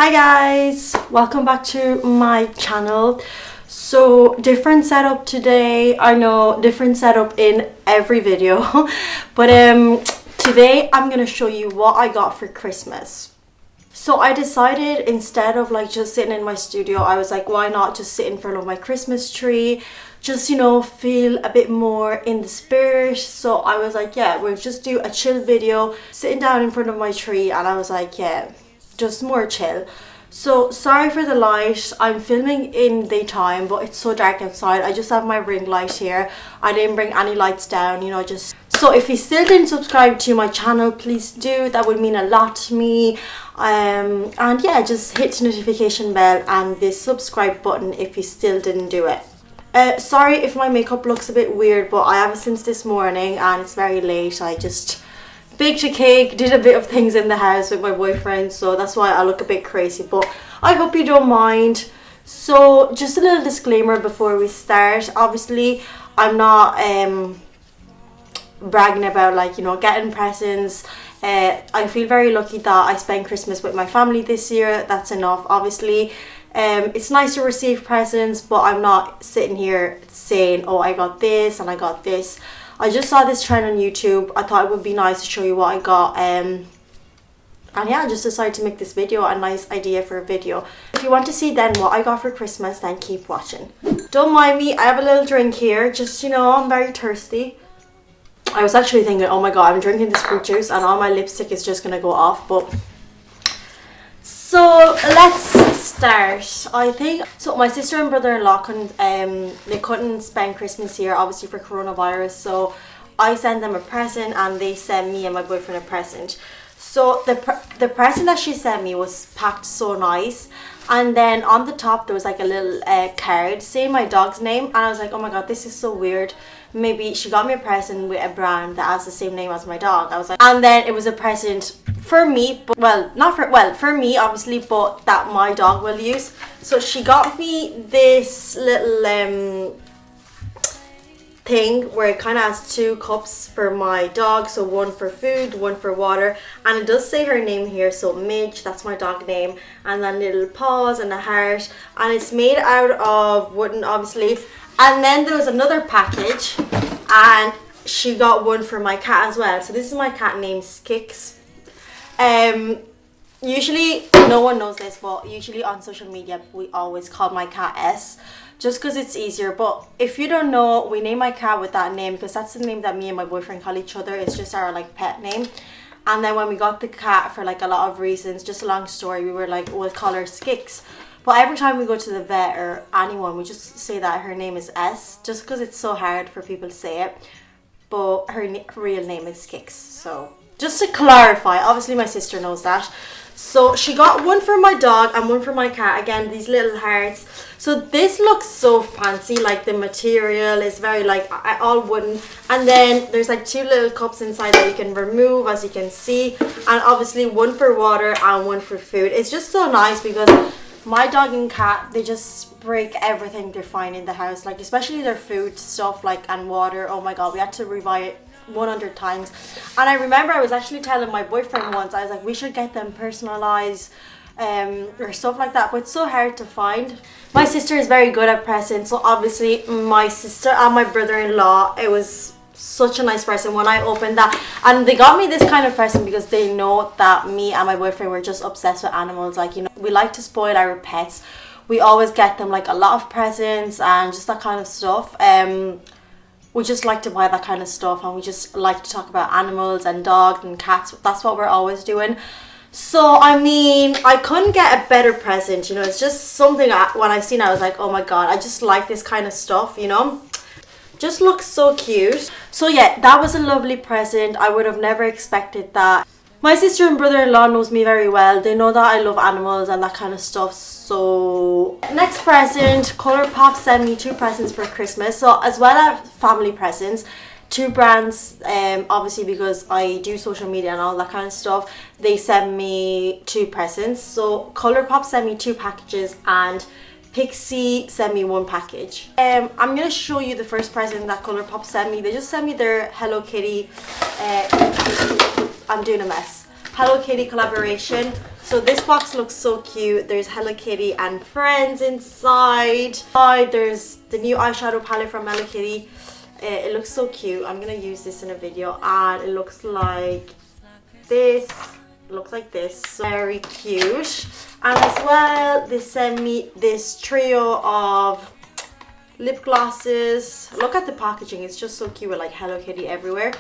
Hi guys, welcome back to my channel. So different setup today. I know, different setup in every video but today I'm gonna show you what I got for Christmas. So I decided, instead of like just sitting in my studio, I was like, why not just sit in front of my Christmas tree, just, you know, feel a bit more in the spirit. So I was like, yeah, we'll just do a chill video sitting down in front of my tree, and I was like, yeah, just more chill. So sorry for the light, I'm filming in daytime but it's so dark outside. I just have my ring light here. I didn't bring any lights down, you know, just so if you still didn't subscribe to my channel, please do. That would mean a lot to me. And yeah, just hit the notification bell and the subscribe button if you still didn't do it. Sorry if my makeup looks a bit weird, but I have it since this morning and it's very late. I just baked a cake, did a bit of things in the house with my boyfriend, so that's why I look a bit crazy, but I hope you don't mind. So just a little disclaimer before we start. Obviously I'm not bragging about, like, you know, getting presents. I feel very lucky that I spent Christmas with my family this year. That's enough. Obviously it's nice to receive presents, but I'm not sitting here saying, oh, I got this and I got this. I just saw this trend on YouTube. I thought it would be nice to show you what I got, and yeah, I just decided to make this video, a nice idea for a video. If you want to see then what I got for Christmas, then keep watching. Don't mind me, I have a little drink here, just, you know, I'm very thirsty. I was actually thinking, oh my god, I'm drinking this fruit juice and all my lipstick is just gonna go off, but so let's start. I think so my sister and brother-in-law couldn't spend Christmas here, obviously for coronavirus, so I sent them a present and they sent me and my boyfriend a present. So the present that she sent me was packed so nice, and then on the top there was like a little card saying my dog's name, and I was like, oh my god, this is so weird. Maybe she got me a present with a brand that has the same name as my dog. I was like, and then it was a present for me, but for me obviously, but that my dog will use. So she got me this little thing where it kind of has two cups for my dog, so one for food, one for water, and it does say her name here, so Midge, that's my dog name, and then little paws and a heart, and it's made out of wooden, obviously. And then there was another package and she got one for my cat as well. So this is my cat named Skix. Usually no one knows this, but usually on social media we always call my cat S, just because it's easier. But if you don't know, we name my cat with that name because that's the name that me and my boyfriend call each other. It's just our like pet name. And then when we got the cat, for like a lot of reasons, just a long story, we were like, we'll call her Skix. But every time we go to the vet or anyone, we just say that her name is S, just because it's so hard for people to say it. But her real name is Skix. So just to clarify, obviously my sister knows that. So she got one for my dog and one for my cat. Again, these little hearts. So this looks so fancy, like the material is very like all wooden. And then there's like two little cups inside that you can remove, as you can see. And obviously one for water and one for food. It's just so nice because my dog and cat, they just break everything they find in the house, like especially their food stuff, like, and water. Oh my god, we had to rebuy it 100 times. And I remember I was actually telling my boyfriend once, I was like, we should get them personalized or stuff like that, but it's so hard to find. My sister is very good at presents, so obviously my sister and my brother-in-law, it was such a nice present when I opened that. And they got me this kind of present because they know that me and my boyfriend were just obsessed with animals. Like, you know, we like to spoil our pets. We always get them like a lot of presents and just that kind of stuff. We just like to buy that kind of stuff, and we just like to talk about animals and dogs and cats. That's what we're always doing. So I mean, I couldn't get a better present, you know. It's just something when I seen it, I was like, oh my god, I just like this kind of stuff, you know. Just looks so cute. So yeah, that was a lovely present. I would have never expected that. My sister and brother-in-law knows me very well. They know that I love animals and that kind of stuff. So next present, ColourPop sent me two presents for Christmas. So as well as family presents, two brands, obviously because I do social media and all that kind of stuff, they sent me two presents. So ColourPop sent me two packages and Pixie sent me one package. I'm gonna show you the first present that ColourPop sent me. They just sent me their Hello Kitty, I'm doing a mess, Hello Kitty collaboration. So this box looks so cute. There's Hello Kitty and friends inside. There's the new eyeshadow palette from Hello Kitty. It looks so cute. I'm gonna use this in a video, and it looks like this. Very cute. And as well, they sent me this trio of lip glosses. Look at the packaging, it's just so cute with like Hello Kitty everywhere.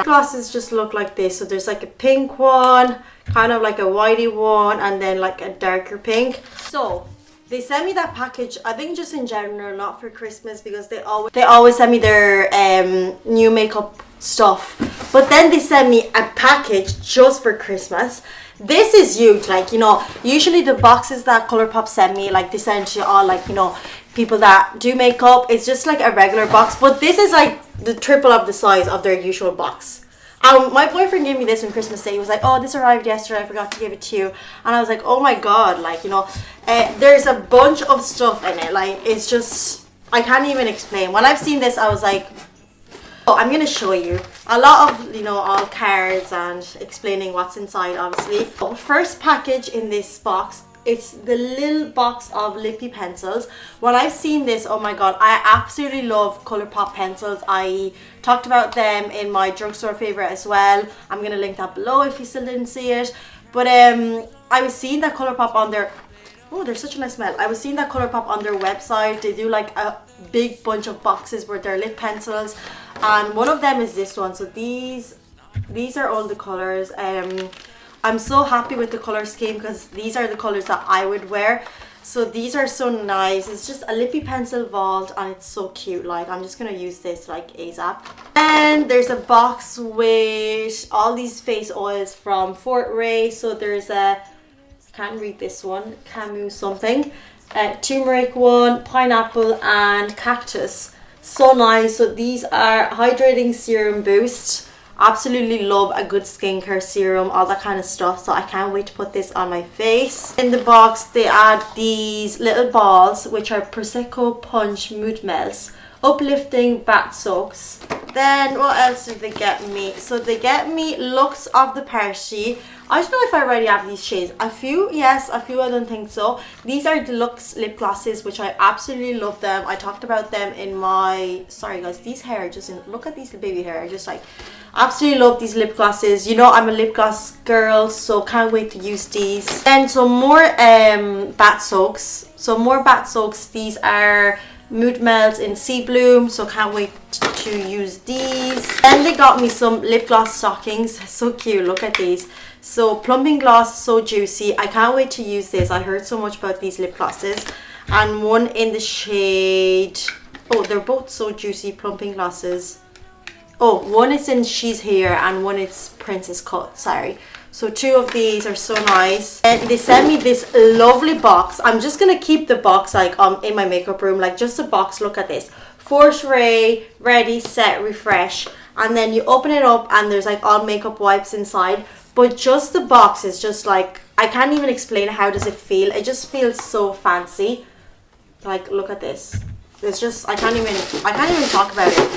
Glosses just look like this. So there's like a pink one, kind of like a whitey one, and then like a darker pink. So they sent me that package, I think just in general, not for Christmas, because they always send me their new makeup stuff, but then they send me a package just for Christmas. This is huge. Like, you know, usually the boxes that ColourPop send me, like they send to all, like, you know, people that do makeup, it's just like a regular box, but this is like the triple of the size of their usual box. My boyfriend gave me this on Christmas Day. He was like, oh, this arrived yesterday, I forgot to give it to you. And I was like, oh my god, like, you know, there's a bunch of stuff in it. Like, it's just, I can't even explain. When I've seen this, I was like, oh, I'm gonna show you a lot of, you know, all cards and explaining what's inside, obviously. First package in this box, it's the little box of lippy pencils. When I've seen this, oh my god, I absolutely love ColourPop pencils. I talked about them in my drugstore favorite as well. I'm gonna link that below if you still didn't see it. But I was seeing that ColourPop on their, oh, there's such a nice smell. I was seeing that ColourPop on their website. They do like a big bunch of boxes with their lip pencils, and one of them is this one. So these are all the colors. I'm so happy with the color scheme because these are the colors that I would wear. So these are so nice. It's just a lippy pencil vault, and it's so cute. Like, I'm just gonna use this like ASAP. And there's a box with all these face oils from Fort Ray. So there's a, can't read this one, Camus something, turmeric one, pineapple, and cactus. So nice. So these are hydrating serum boost. Absolutely love a good skincare serum, all that kind of stuff. So I can't wait to put this on my face. In the box they add these little balls, which are Prosecco Punch Mood Melts, uplifting bath soaks. Then what else did they get me? So they get me Looks of the Party. I don't know if I already have these shades. A few, yes, a few I don't think so. These are deluxe lip glosses, which I absolutely love them. I talked about them in my, sorry guys, these hair just, look at these baby hair. I just like absolutely love these lip glosses. You know, I'm a lip gloss girl, so can't wait to use these. And some more bath soaks. These are Mood Melts in Sea Bloom, so can't wait to use these. Then they got me some lip gloss stockings. So cute, look at these. So Plumping Gloss, So Juicy. I can't wait to use this. I heard so much about these lip glosses. And one in the shade, oh, they're both So Juicy Plumping Glosses. Oh, one is in She's Here and one is Princess Cut, sorry. So two of these are so nice. And they sent me this lovely box. I'm just gonna keep the box like in my makeup room, like just a box. Look at this. Force Ray, Ready, Set, Refresh. And then you open it up and there's like all makeup wipes inside. But just the box is just like, I can't even explain how does it feel. It just feels so fancy. Like, look at this. It's just, I can't even talk about it.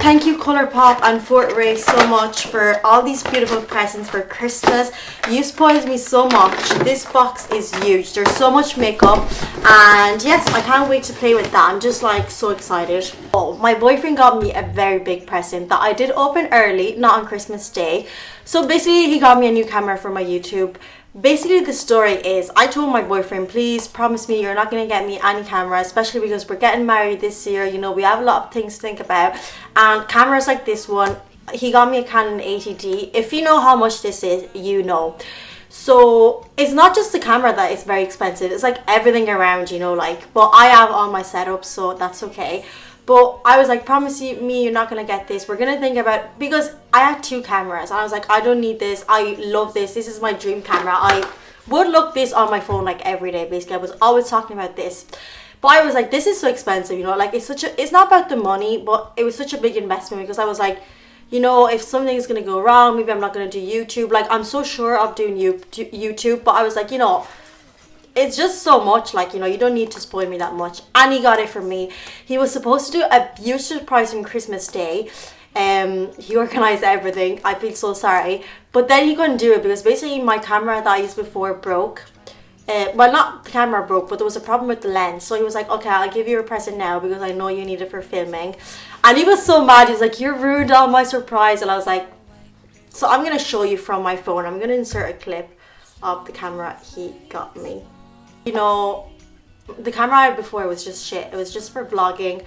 Thank you ColourPop and Fort Ray so much for all these beautiful presents for Christmas. You spoiled me so much. This box is huge. There's so much makeup, and yes, I can't wait to play with that. I'm just like so excited. Oh, my boyfriend got me a very big present that I did open early, not on Christmas Day. So basically he got me a new camera for my YouTube. Basically the story is, I told my boyfriend, please promise me you're not going to get me any camera, especially because we're getting married this year. You know, we have a lot of things to think about, and cameras like this one, he got me a Canon 80D. If you know how much this is, you know. So it's not just the camera that is very expensive, it's like everything around, you know, like, but I have all my setups, so that's okay. But I was like, promise me you're not going to get this. We're going to think about, because I had two cameras. And I was like, I don't need this. I love this. This is my dream camera. I would look this on my phone like every day, basically. I was always talking about this. But I was like, this is so expensive, you know. Like, it's not about the money, but it was such a big investment because I was like, you know, if something is going to go wrong, maybe I'm not going to do YouTube. Like, I'm so sure of doing YouTube. But I was like, you know, it's just so much, like, you know, you don't need to spoil me that much. And he got it for me. He was supposed to do a beauty surprise on Christmas Day. He organized everything. I feel so sorry, but then he couldn't do it because basically my camera that I used before broke. Well, not the camera broke, but there was a problem with the lens. So he was like, okay, I'll give you a present now because I know you need it for filming. And he was so mad. He was like, you ruined all my surprise. And I was like, so I'm going to show you from my phone. I'm going to insert a clip of the camera he got me. You know, the camera I had before was just shit. It was just for vlogging.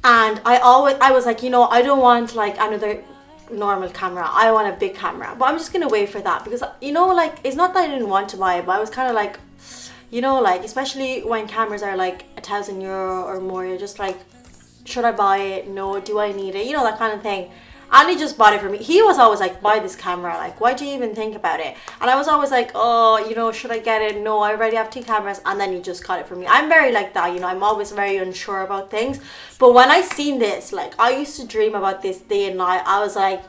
And I was like, you know, I don't want like another normal camera. I want a big camera, but I'm just gonna wait for that because, you know, like, it's not that I didn't want to buy it, but I was kind of like, you know, like, especially when cameras are like €1,000 or more, you're just like, should I buy it? No. Do I need it? You know, that kind of thing. And he just bought it for me. He was always like, buy this camera, like, why do you even think about it? And I was always like, oh, you know, should I get it? No, I already have 2 cameras. And then he just got it for me. I'm very like that, you know, I'm always very unsure about things. But when I seen this, like, I used to dream about this day and night. I was like,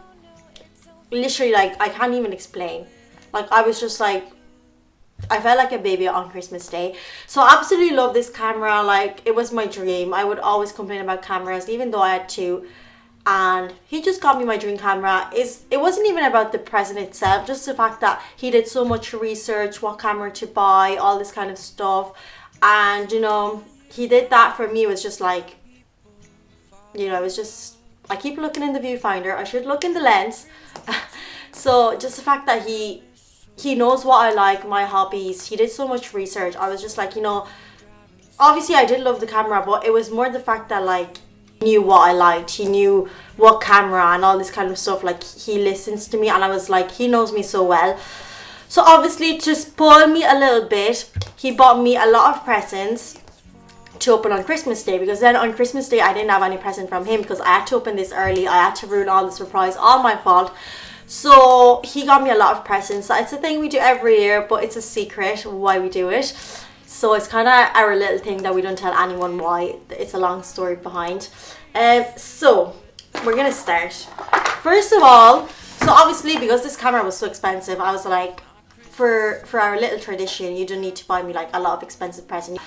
literally, like, I can't even explain. Like, I was just like, I felt like a baby on Christmas Day. So I absolutely love this camera. Like, it was my dream. I would always complain about cameras, even though I had 2. And he just got me my dream camera. It wasn't even about the present itself, just the fact that he did so much research, what camera to buy, all this kind of stuff. And, you know, he did that for me. It was just like, you know, it was just, I keep looking in the viewfinder. I should look in the lens. So just the fact that he knows what I like, my hobbies. He did so much research. I was just like, you know, obviously I did love the camera, but it was more the fact that, like, he knew what I liked. He knew what camera and all this kind of stuff. Like, he listens to me, and I was like, he knows me so well. So obviously, to spoil me a little bit, he bought me a lot of presents to open on Christmas Day, because then on Christmas Day I didn't have any present from him because I had to open this early. I had to ruin all the surprise, all my fault. So he got me a lot of presents. It's a thing we do every year, but it's a secret why we do it. So it's kind of our little thing that we don't tell anyone why. It's a long story behind. So we're gonna start. First of all, so obviously because this camera was so expensive, I was like, for our little tradition, you don't need to buy me like a lot of expensive presents.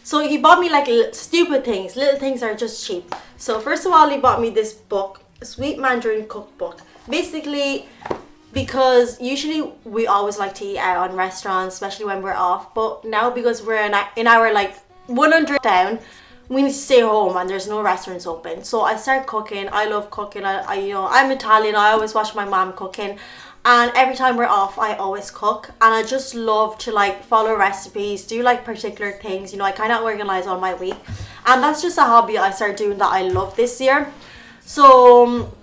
So he bought me like stupid things. Little things are just cheap. So first of all, he bought me this book, Sweet Mandarin Cookbook. Basically, because usually we always like to eat out on restaurants, especially when we're off. But now because we're in our like 100 down, we need to stay home and there's no restaurants open. So I start cooking. I love cooking. I you know, I'm Italian. I always watch my mom cooking. And every time we're off, I always cook. And I just love to like follow recipes, do like particular things. You know, I kind of organize all my week. And that's just a hobby I started doing that I love this year. So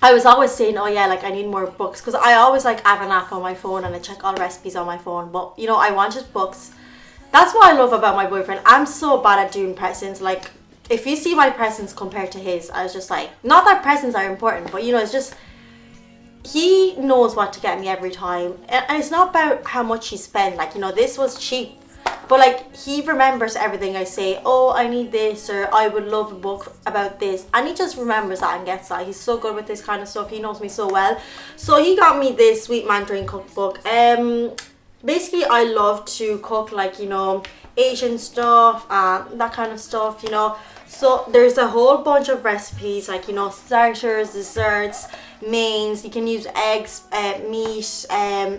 I was always saying, oh yeah, like I need more books, because I always like have an app on my phone and I check all recipes on my phone. But you know, I wanted books. That's what I love about my boyfriend. I'm so bad at doing presents. Like, if you see my presents compared to his, I was just like, not that presents are important, but you know, it's just, he knows what to get me every time. And it's not about how much he spent. Like, you know, this was cheap, but like, he remembers everything I say. Oh, I need this, or I would love a book about this, and he just remembers that and gets that. He's so good with this kind of stuff. He knows me so well. So he got me this Sweet Mandarin Cookbook. Basically, I love to cook, like, you know, Asian stuff and that kind of stuff, you know. So there's a whole bunch of recipes, like, you know, starters, desserts, mains. You can use eggs, meat,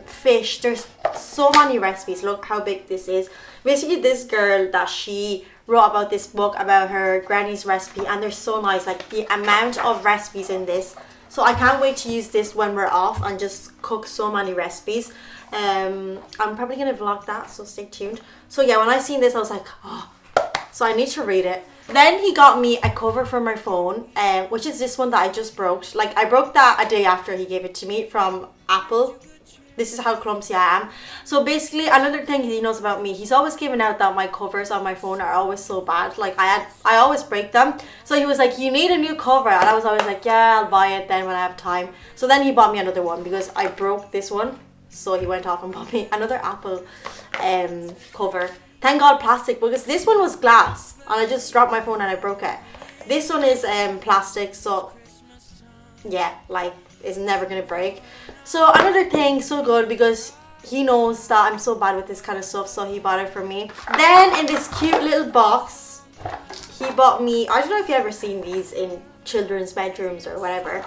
fish. There's so many recipes. Look how big this is. Basically, this girl that she wrote about this book about her granny's recipe, and they're so nice. Like, the amount of recipes in this. So I can't wait to use this when we're off and just cook so many recipes. I'm probably gonna vlog that, so stay tuned. So yeah, when I seen this, I was like, oh, so I need to read it. Then he got me a cover for my phone, which is this one that I just broke. Like, I broke that a day after he gave it to me from Apple. This is how clumsy I am. So basically, another thing he knows about me, he's always given out that my covers on my phone are always so bad. Like, I always break them. So he was like, you need a new cover. And I was always like, yeah, I'll buy it then when I have time. So then he bought me another one because I broke this one. So he went off and bought me another Apple cover. Thank God plastic, because this one was glass. And I just dropped my phone and I broke it. This one is plastic, so yeah, like, it's never gonna break. So another thing, so good, because he knows that I'm so bad with this kind of stuff, so he bought it for me. Then in this cute little box, he bought me, I don't know if you've ever seen these in children's bedrooms or whatever.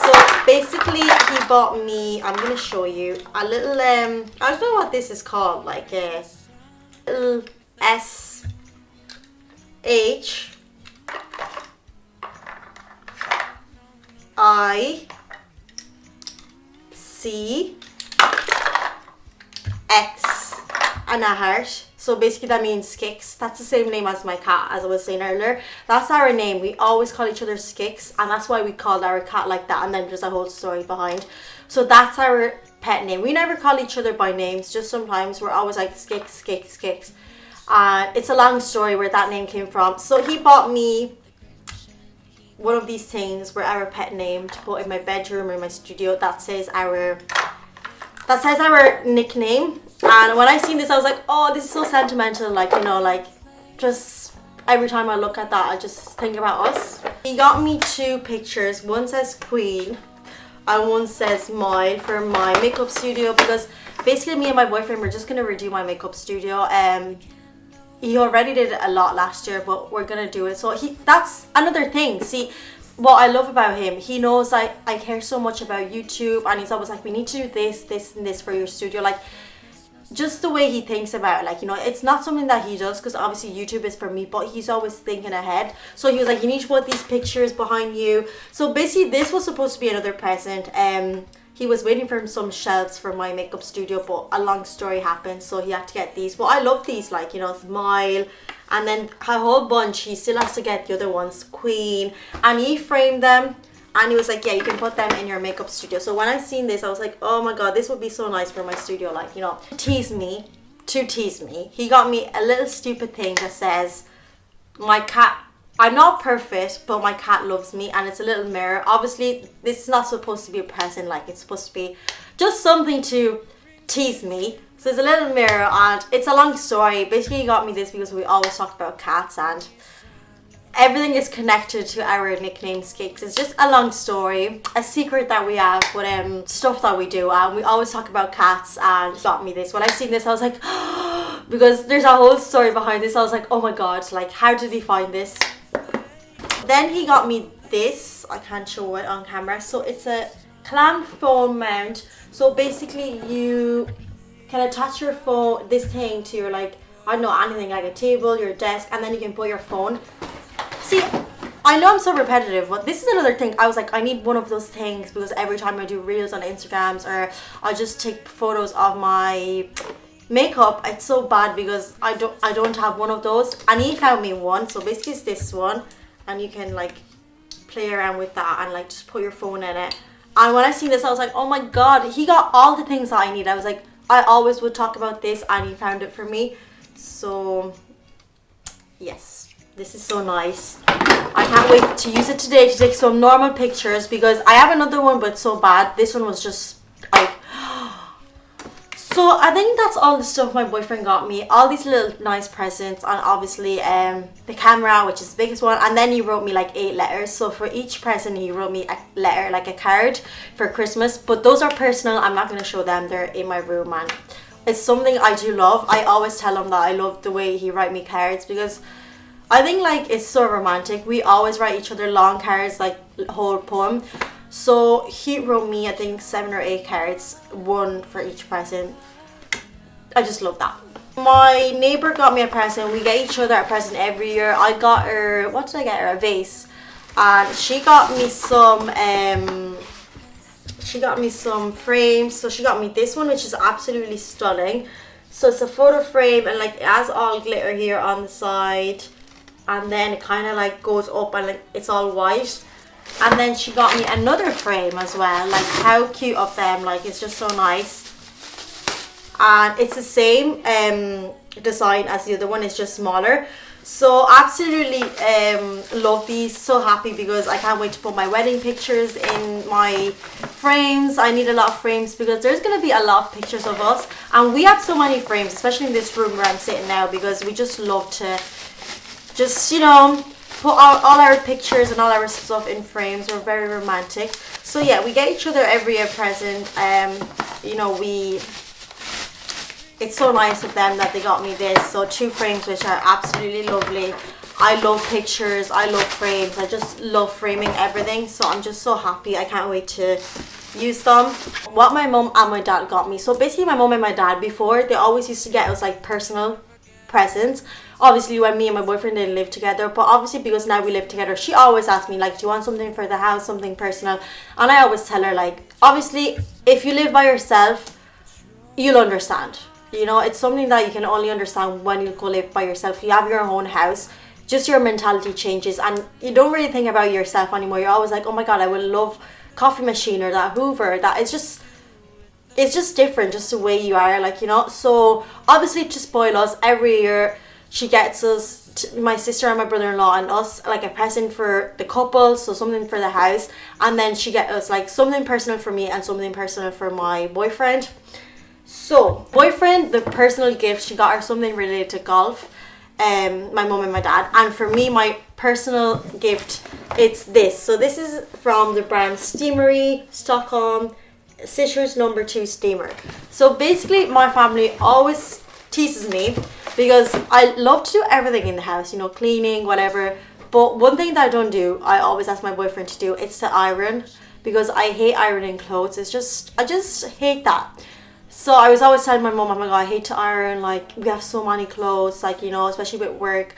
So basically he bought me, I'm gonna show you a little I don't know what this is called, like a little SHICX and a heart. So basically that means Skix. That's the same name as my cat, as I was saying earlier. That's our name. We always call each other Skix, and that's why we called our cat like that, and then there's a whole story behind. So that's our pet name. We never call each other by names, just sometimes we're always like Skix, Skix, Skix. And it's a long story where that name came from. So he bought me one of these things where our pet name to put in my bedroom or in my studio that says our nickname. And when I seen this, I was like, oh, this is so sentimental, like, you know, like, just every time I look at that I just think about us. He got me 2 pictures. One says Queen and one says Smile for my makeup studio, because basically me and my boyfriend were just gonna redo my makeup studio. He already did it a lot last year, but we're gonna do it. So that's another thing. See, what I love about him, he knows I care so much about YouTube, and he's always like, we need to do this, this and this for your studio. Like, just the way he thinks about it, like, you know, it's not something that he does because obviously YouTube is for me, but he's always thinking ahead. So he was like, you need to put these pictures behind you. So basically this was supposed to be another present. He was waiting for some shelves for my makeup studio, but a long story happened, so he had to get these. But I love these, like, you know, Smile, and then a whole bunch. He still has to get the other ones, Queen, and he framed them, and he was like, yeah, you can put them in your makeup studio. So when I seen this, I was like, oh my god, this would be so nice for my studio, like, you know. To tease me, he got me a little stupid thing that says, my cat, I'm not perfect, but my cat loves me, and it's a little mirror. Obviously, this is not supposed to be a present, like, it's supposed to be just something to tease me. So it's a little mirror, and it's a long story. Basically, he got me this because we always talk about cats, and everything is connected to our nickname Skix. It's just a long story, a secret that we have with stuff that we do, and we always talk about cats. And he got me this. When I seen this, I was like, because there's a whole story behind this. I was like, oh my god, like, how did he find this? Then he got me this. I can't show it on camera. So it's a clamp phone mount. So basically you can attach your phone, this thing, to your, like, I don't know, anything, like a table, your desk, and then you can put your phone. See, I know I'm so repetitive, but this is another thing. I was like, I need one of those things, because every time I do reels on Instagrams, or I just take photos of my makeup, it's so bad because I don't have one of those, and he found me one. So basically it's this one, and you can, like, play around with that and, like, just put your phone in it. And when I seen this, I was like, oh my god, he got all the things that I need. I was like, I always would talk about this, and he found it for me. So yes, this is so nice. I can't wait to use it today to take some normal pictures, because I have another one, but it's so bad. This one was just like, so I think that's all the stuff my boyfriend got me. All these little nice presents, and obviously the camera, which is the biggest one. And then he wrote me like 8 letters. So for each present he wrote me a letter, like a card for Christmas. But those are personal. I'm not going to show them. They're in my room, and it's something I do love. I always tell him that I love the way he write me cards, because I think, like, it's so romantic. We always write each other long cards, like whole poem. So he wrote me, I think, 7 or 8 cards, one for each present. I just love that. My neighbor got me a present. We get each other a present every year. I got her, what did I get her? A vase. And she got me some frames. So she got me this one, which is absolutely stunning. So it's a photo frame, and, like, it has all glitter here on the side, and then it kind of, like, goes up, and, like, it's all white. And then she got me another frame as well. Like, how cute of them. Like, it's just so nice. And it's the same design as the other one, it's just smaller. So absolutely love these. So happy, because I can't wait to put my wedding pictures in my frames. I need a lot of frames, because there's going to be a lot of pictures of us, and we have so many frames, especially in this room where I'm sitting now, because we just love to just, you know, put all our pictures and all our stuff in frames. We're very romantic. So yeah, we get each other every year present. You know, it's so nice of them that they got me this. So 2 frames, which are absolutely lovely. I love pictures, I love frames, I just love framing everything. So I'm just so happy. I can't wait to use them. What my mom and my dad got me. So basically my mom and my dad, before, they always used to get us like personal presents. Obviously when me and my boyfriend didn't live together, but obviously because now we live together, she always asks me like, do you want something for the house, something personal? And I always tell her like, obviously if you live by yourself, you'll understand. You know, it's something that you can only understand when you go live by yourself. You have your own house, just your mentality changes and you don't really think about yourself anymore. You're always like, oh my god, I would love coffee machine or that Hoover. That it's just different, just the way you are, like, you know. So obviously to spoil us, every year she gets us, my sister and my brother-in-law and us, like a present for the couple, so something for the house, and then she gets us like something personal for me and something personal for my boyfriend. So boyfriend, the personal gift, she got her something related to golf, my mom and my dad. And for me, my personal gift, it's this. So this is from the brand Steamery, Stockholm, CHEERZ number 2 steamer. So basically my family always teases me because I love to do everything in the house, you know, cleaning, whatever. But one thing that I don't do, I always ask my boyfriend to do, it's to iron, because I hate ironing clothes. It's just, I just hate that. So I was always telling my mom, oh my god, I hate to iron, like we have so many clothes, like, you know, especially with work.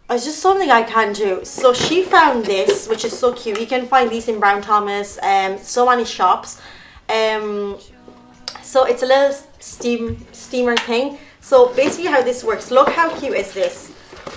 It's just something I can do. So she found this, which is so cute. You can find these in Brown Thomas, so many shops. So it's a little steamer thing. So basically how this works, look how cute is this.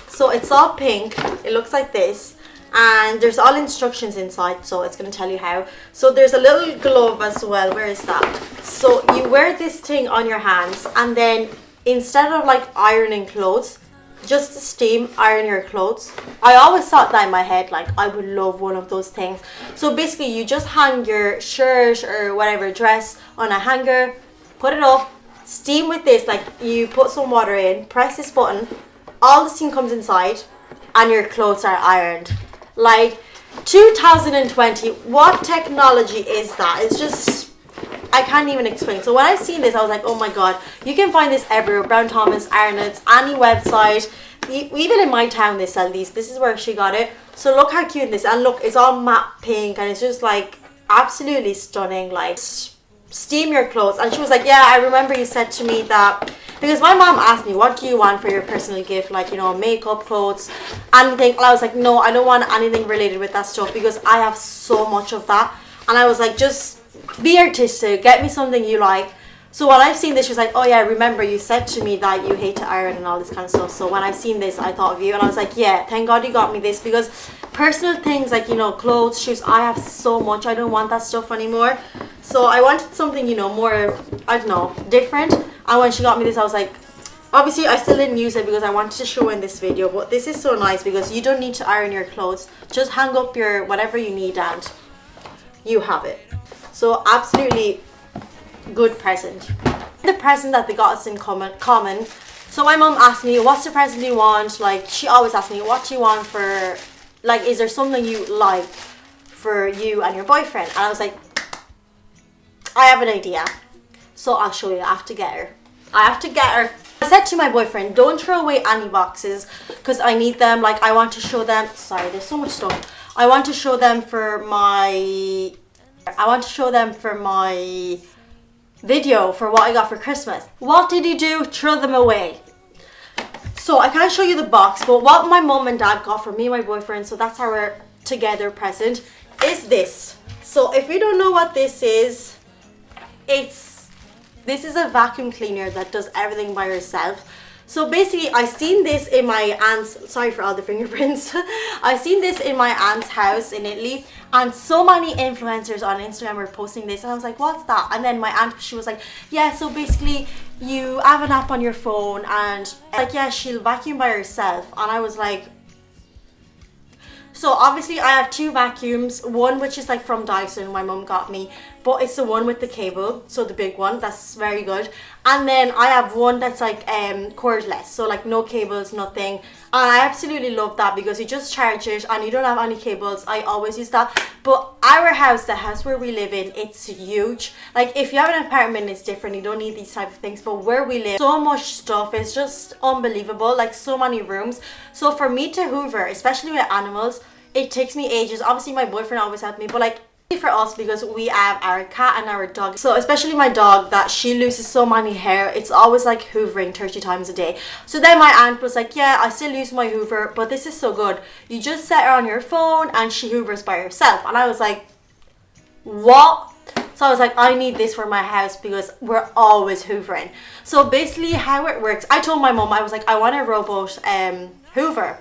So it's all pink, it looks like this, and there's all instructions inside, so it's going to tell you how. So there's a little glove as well. Where is that? So you wear this thing on your hands, and then instead of like ironing clothes, just steam iron your clothes. I always thought that in my head, like I would love one of those things. So basically you just hang your shirt or whatever dress on a hanger, put it up, steam with this, like you put some water in, press this button, all the steam comes inside and your clothes are ironed. Like 2020, what technology is that? It's just, I can't even explain. So when I seen this, I was like, oh my god, you can find this everywhere. Brown Thomas, Arnott's, any website. Even in my town they sell these. This is where she got it. So look how cute this, and look, it's all matte pink and it's just like absolutely stunning. Like steam your clothes. And she was like, yeah, I remember you said to me that, because my mom asked me, what do you want for your personal gift, like, you know, makeup, clothes, anything. And I was like, no, I don't want anything related with that stuff because I have so much of that. And I was like, just be artistic, get me something you like. So when I've seen this, she was like, oh yeah, I remember you said to me that you hate to iron and all this kind of stuff. So when I've seen this, I thought of you, and I was like, yeah, thank god you got me this, because personal things like, you know, clothes, shoes, I have so much, I don't want that stuff anymore. So I wanted something, you know, more, I don't know, different. And when she got me this, I was like, obviously I still didn't use it because I wanted to show in this video, but this is so nice because you don't need to iron your clothes. Just hang up your whatever you need and you have it. So absolutely good present. The present that they got us in common. So my mom asked me, what's the present you want? Like, she always asks me, what do you want for, like, is there something you like for you and your boyfriend? And I was like, I have an idea. So I'll show you. I have to get her. I said to my boyfriend, don't throw away any boxes because I need them. Like, I want to show them. Sorry, there's so much stuff. I want to show them for my video for what I got for Christmas. What did he do? Throw them away. So I can't show you the box, but what my mom and dad got for me and my boyfriend, so that's our together present, is this. So if you don't know what this is, this is a vacuum cleaner that does everything by herself. So basically, I seen this in my aunt's, sorry for all the fingerprints, I seen this in my aunt's house in Italy, and so many influencers on Instagram were posting this, and I was like, what's that? And then my aunt, she was like, yeah, so basically you have an app on your phone, and like, yeah, she'll vacuum by herself. And I was like, so obviously I have two vacuums, one which is like from Dyson, my mom got me, but it's the one with the cable, so the big one. That's very good. And then I have one that's like cordless, so like no cables, nothing. And I absolutely love that because you just charge it and you don't have any cables. I always use that. But our house, the house where we live in, it's huge. Like if you have an apartment, it's different, you don't need these type of things, but where we live, so much stuff, it's just unbelievable, like so many rooms. So for me to hoover, especially with animals, it takes me ages. Obviously my boyfriend always helped me, but like for us, because we have our cat and our dog, so especially my dog, that she loses so many hair, it's always like hoovering 30 times a day. So then my aunt was like, yeah, I still use my hoover, but this is so good, you just set her on your phone and she hoovers by herself. And I was like, what? So I was like, I need this for my house because we're always hoovering. So basically how it works, I told my mom, I was like, I want a robot hoover.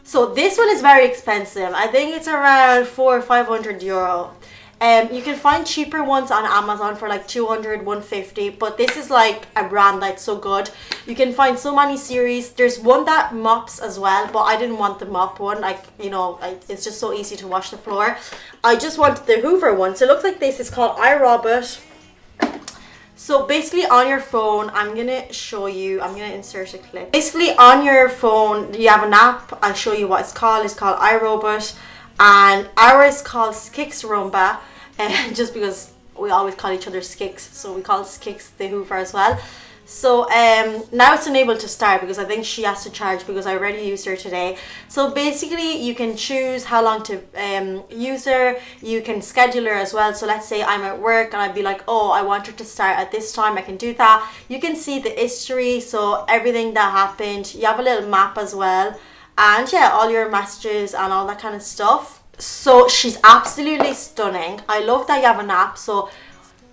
So this one is very expensive. I think it's around 400 or 500 euro. You can find cheaper ones on Amazon for like 200, 150, but this is like a brand that's so good. You can find so many series. There's one that mops as well, but I didn't want the mop one. Like, you know, it's just so easy to wash the floor. I just wanted the hoover one. So it looks like this. It's called iRobot. So basically on your phone, I'm gonna show you, I'm gonna insert a clip. Basically on your phone, you have an app. I'll show you what it's called. It's called iRobot, and ours is called Skix Roomba, and just because we always call each other Skix, so we call Skix the Hoover as well. So now it's unable to start because I think she has to charge because I already used her today. So basically you can choose how long to use her. You can schedule her as well. So let's say I'm at work and I'd be like, oh, I want her to start at this time. I can do that. You can see the history, so everything that happened. You have a little map as well. And yeah, all your messages and all that kind of stuff. So she's absolutely stunning. I love that you have an app. So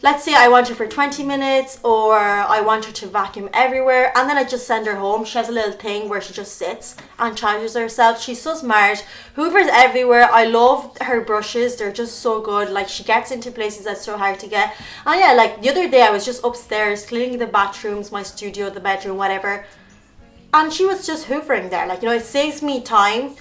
let's say I want her for 20 minutes or I want her to vacuum everywhere, and then I just send her home. She has a little thing where she just sits and charges herself. She's so smart. Hoovers everywhere. I love her brushes. They're just so good. Like she gets into places that's so hard to get. And yeah, like the other day I was just upstairs cleaning the bathrooms, my studio, the bedroom, whatever. And she was just hoovering there. Like, you know, it saves me time.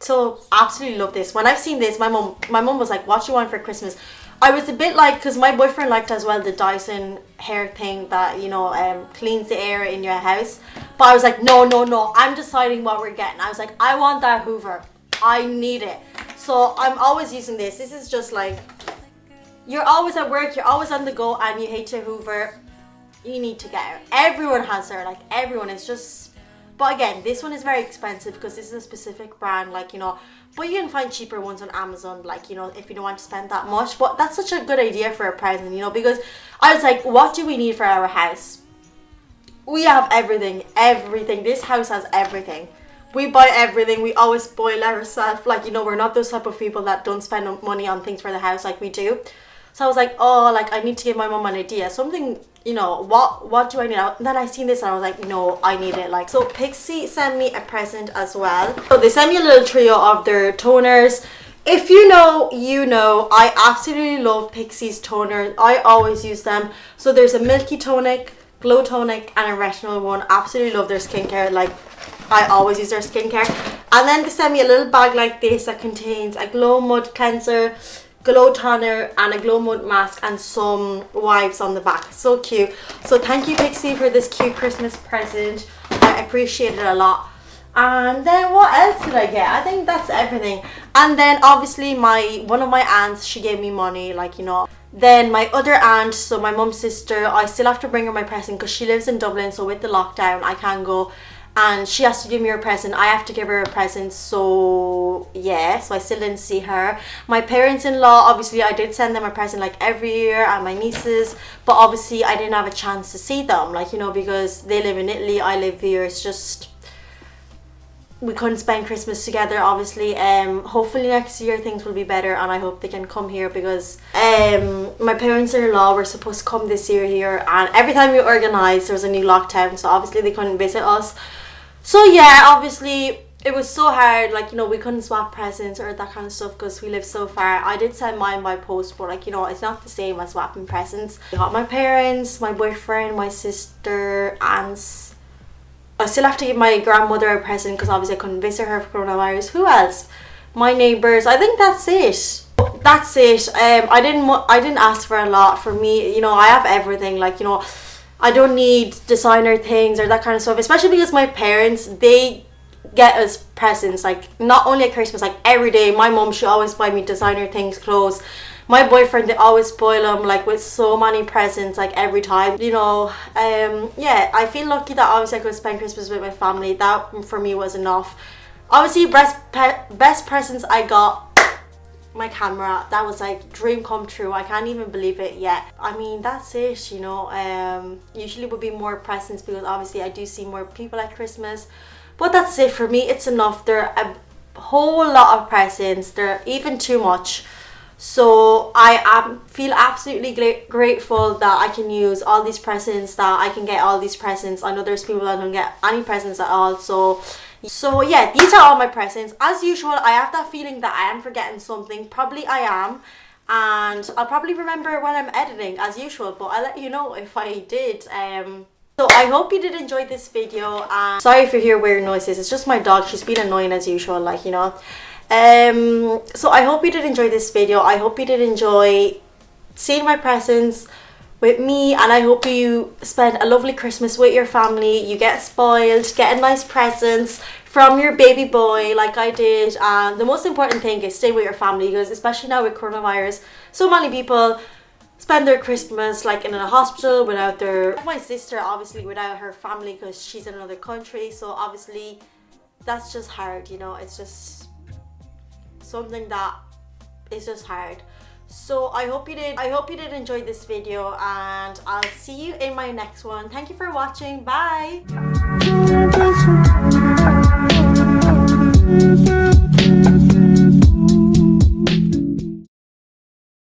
So absolutely love this. When I've seen this, my mom was like, what do you want for Christmas? I was a bit like, because my boyfriend liked as well the Dyson hair thing that, you know, cleans the air in your house. But I was like, no, I'm deciding what we're getting. I was like, I want that hoover. I need it. So I'm always using this. This is just like, you're always at work, you're always on the go, and you hate to hoover. You need to get her. Everyone has her. Like, everyone is just... But again, this one is very expensive because this is a specific brand, like, you know. But you can find cheaper ones on Amazon, like, you know, if you don't want to spend that much. But that's such a good idea for a present, you know, because I was like, what do we need for our house? We have everything. This house has everything. We buy everything. We always spoil ourselves. Like, you know, we're not those type of people that don't spend money on things for the house like we do. So I was like, oh, like, I need to give my mom an idea. Something, you know, what do I need? And then I seen this and I was like, no, I need it. Like, so Pixie sent me a present as well. So they sent me a little trio of their toners. If you know, you know, I absolutely love Pixie's toners. I always use them. So there's a Milky Tonic, Glow Tonic, and a Retinol one. Absolutely love their skincare. Like, I always use their skincare. And then they sent me a little bag like this that contains a Glow Mud Cleanser, Glow Toner, and a Glow Mud Mask, and some wipes on the back. So cute. So thank you, Pixie, for this cute Christmas present. I appreciate it a lot. And then what else did I get? I think that's everything. And then obviously one of my aunts, she gave me money, like, you know. Then my other aunt, so my mum's sister, I still have to bring her my present because she lives in Dublin, so with the lockdown I can't go. And she has to give me her present. I have to give her a present. So yeah, so I still didn't see her. My parents-in-law, obviously I did send them a present like every year, and my nieces, but obviously I didn't have a chance to see them, like, you know, because they live in Italy, I live here. It's just, we couldn't spend Christmas together, obviously. Hopefully next year things will be better, and I hope they can come here because my parents-in-law were supposed to come this year here, and every time we organised there was a new lockdown, so obviously they couldn't visit us. So yeah, obviously it was so hard, like, you know, we couldn't swap presents or that kind of stuff because we live so far. I did send mine by post, but, like, you know, it's not the same as swapping presents. I got my parents, my boyfriend, my sister, aunts. I still have to give my grandmother a present because obviously I couldn't visit her for coronavirus. Who else? My neighbours. I think that's it. that's it. I didn't ask for a lot. For me, you know, I have everything. Like, you know, I don't need designer things or that kind of stuff, especially because my parents, they get us presents, like not only at Christmas, like every day. My mom, she always buy me designer things, clothes. My boyfriend, they always spoil him like with so many presents, like every time, you know. Yeah, I feel lucky that obviously I could spend Christmas with my family. That for me was enough. Obviously, best presents I got, my camera. That was like dream come true. I can't even believe it yet. I mean, that's it, you know. Usually would be more presents because obviously I do see more people at Christmas, but that's it for me. It's enough. There are a whole lot of presents. They're even too much. So I feel absolutely grateful that I can use all these presents, that I can get all these presents. I know there's people that don't get any presents at all. So yeah, these are all my presents. As usual, I have that feeling that I am forgetting something. Probably I am. And I'll probably remember when I'm editing as usual, but I'll let you know if I did. So I hope you did enjoy this video. And sorry if you hear weird noises. It's just my dog. She's been annoying as usual, like, you know. So I hope you did enjoy this video. I hope you did enjoy seeing my presents with me, and I hope you spend a lovely Christmas with your family. You get spoiled, get nice presents from your baby boy like I did. And the most important thing is stay with your family, because especially now with coronavirus, so many people spend their Christmas like in a hospital without their, my sister obviously without her family because she's in another country. So obviously that's just hard, you know. It's just something that is just hard. So I hope you did enjoy this video, and I'll see you in my next one. Thank you for watching. Bye.